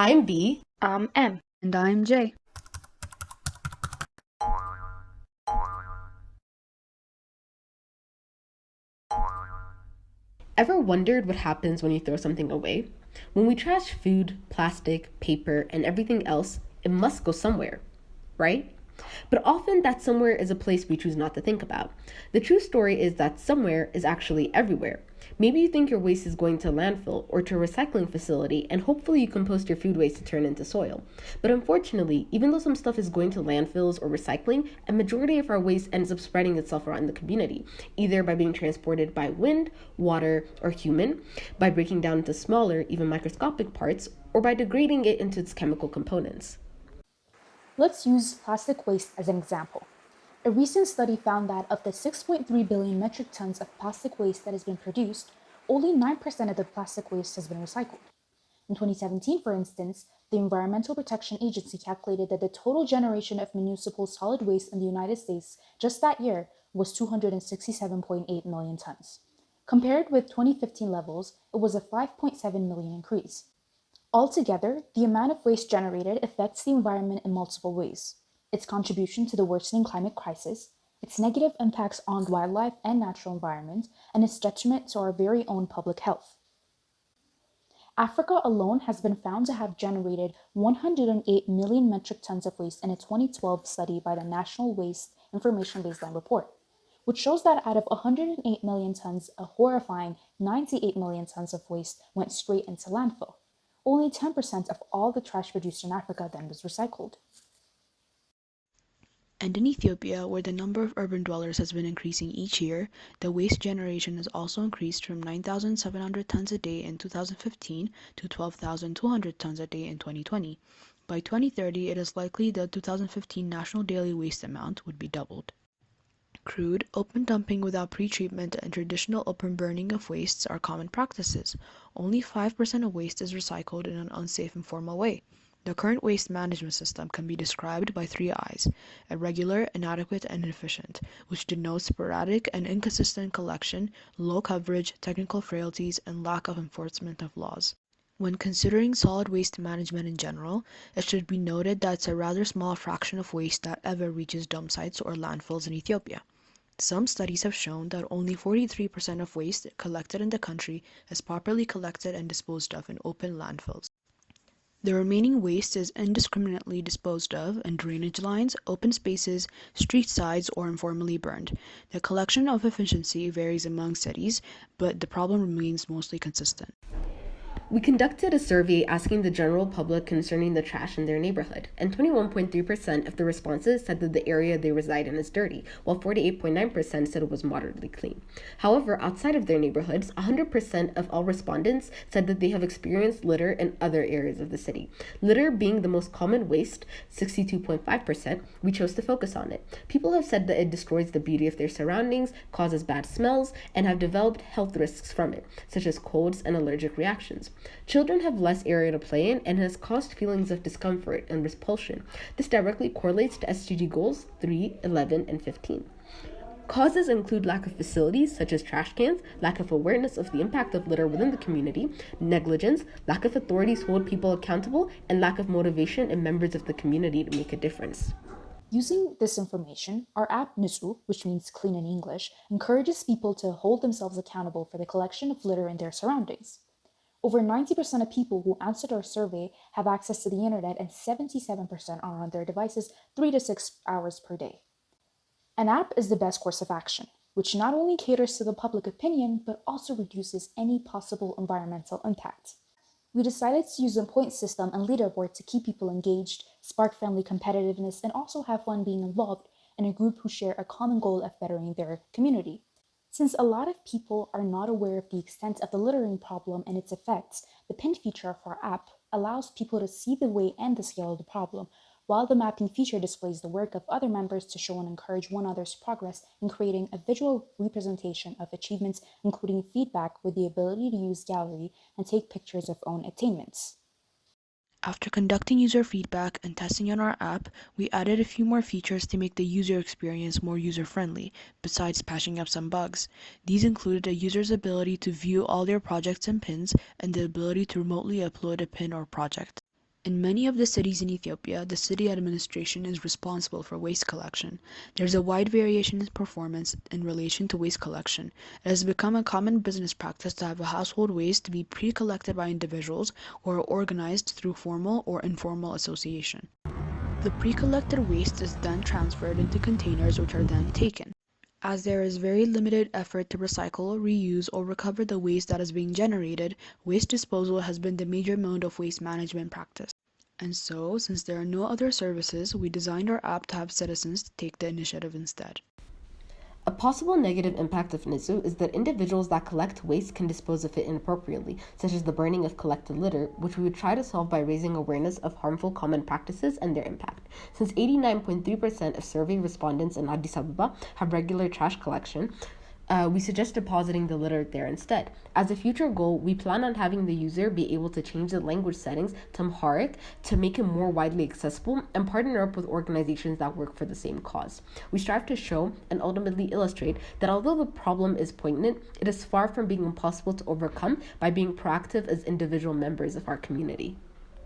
I'm B. M. And I'm J. Ever wondered what happens when you throw something away? When we trash food, plastic, paper, and everything else, it must go somewhere, right? But often that somewhere is a place we choose not to think about. The true story is that somewhere is actually everywhere. Maybe you think your waste is going to a landfill or to a recycling facility, and hopefully you compost your food waste to turn into soil. But unfortunately, even though some stuff is going to landfills or recycling, a majority of our waste ends up spreading itself around the community, either by being transported by wind, water, or human, by breaking down into smaller, even microscopic parts, or by degrading it into its chemical components. Let's use plastic waste as an example. A recent study found that of the 6.3 billion metric tons of plastic waste that has been produced, only 9% of the plastic waste has been recycled. In 2017, for instance, the Environmental Protection Agency calculated that the total generation of municipal solid waste in the United States just that year was 267.8 million tons. Compared with 2015 levels, it was a 5.7 million increase. Altogether, the amount of waste generated affects the environment in multiple ways. Its contribution to the worsening climate crisis, its negative impacts on wildlife and natural environment, and its detriment to our very own public health. Africa alone has been found to have generated 108 million metric tons of waste in a 2012 study by the National Waste Information Baseline Report, which shows that out of 108 million tons, a horrifying 98 million tons of waste went straight into landfill. Only 10% of all the trash produced in Africa then was recycled. And in Ethiopia, where the number of urban dwellers has been increasing each year, the waste generation has also increased from 9,700 tons a day in 2015 to 12,200 tons a day in 2020. By 2030, it is likely the 2015 national daily waste amount would be doubled. Crude, open dumping without pretreatment and traditional open burning of wastes are common practices. Only 5% of waste is recycled in an unsafe and formal way. The current waste management system can be described by three I's: irregular, inadequate, and inefficient, which denotes sporadic and inconsistent collection, low coverage, technical frailties, and lack of enforcement of laws. When considering solid waste management in general, it should be noted that it's a rather small fraction of waste that ever reaches dump sites or landfills in Ethiopia. Some studies have shown that only 43% of waste collected in the country is properly collected and disposed of in open landfills. The remaining waste is indiscriminately disposed of in drainage lines, open spaces, street sides, or informally burned. The collection of efficiency varies among cities, but the problem remains mostly consistent. We conducted a survey asking the general public concerning the trash in their neighborhood, and 21.3% of the responses said that the area they reside in is dirty, while 48.9% said it was moderately clean. However, outside of their neighborhoods, 100% of all respondents said that they have experienced litter in other areas of the city. Litter being the most common waste, 62.5%, we chose to focus on it. People have said that it destroys the beauty of their surroundings, causes bad smells, and have developed health risks from it, such as colds and allergic reactions. Children have less area to play in and has caused feelings of discomfort and repulsion. This directly correlates to SDG goals 3, 11, and 15. Causes include lack of facilities such as trash cans, lack of awareness of the impact of litter within the community, negligence, lack of authorities to hold people accountable, and lack of motivation in members of the community to make a difference. Using this information, our app Nitsu, which means clean in English, encourages people to hold themselves accountable for the collection of litter in their surroundings. Over 90% of people who answered our survey have access to the internet, and 77% are on their devices 3 to 6 hours per day. An app is the best course of action, which not only caters to the public opinion, but also reduces any possible environmental impact. We decided to use a point system and leaderboard to keep people engaged, spark friendly competitiveness, and also have fun being involved in a group who share a common goal of bettering their community. Since a lot of people are not aware of the extent of the littering problem and its effects, the pin feature of our app allows people to see the weight and the scale of the problem, while the mapping feature displays the work of other members to show and encourage one another's progress in creating a visual representation of achievements, including feedback with the ability to use gallery and take pictures of own attainments. After conducting user feedback and testing on our app, we added a few more features to make the user experience more user-friendly, besides patching up some bugs. These included a user's ability to view all their projects and pins, and the ability to remotely upload a pin or project. In many of the cities in Ethiopia, the city administration is responsible for waste collection. There's a wide variation in performance in relation to waste collection. It has become a common business practice to have a household waste to be pre-collected by individuals or organized through formal or informal association. The pre-collected waste is then transferred into containers which are then taken. As there is very limited effort to recycle, reuse, or recover the waste that is being generated, waste disposal has been the major mode of waste management practice. And so, since there are no other services, we designed our app to have citizens take the initiative instead. A possible negative impact of Nitsu is that individuals that collect waste can dispose of it inappropriately, such as the burning of collected litter, which we would try to solve by raising awareness of harmful common practices and their impact. Since 89.3% of survey respondents in Addis Ababa have regular trash collection, we suggest depositing the litter there instead. As a future goal, we plan on having the user be able to change the language settings to Amharic to make it more widely accessible and partner up with organizations that work for the same cause. We strive to show and ultimately illustrate that although the problem is poignant, it is far from being impossible to overcome by being proactive as individual members of our community.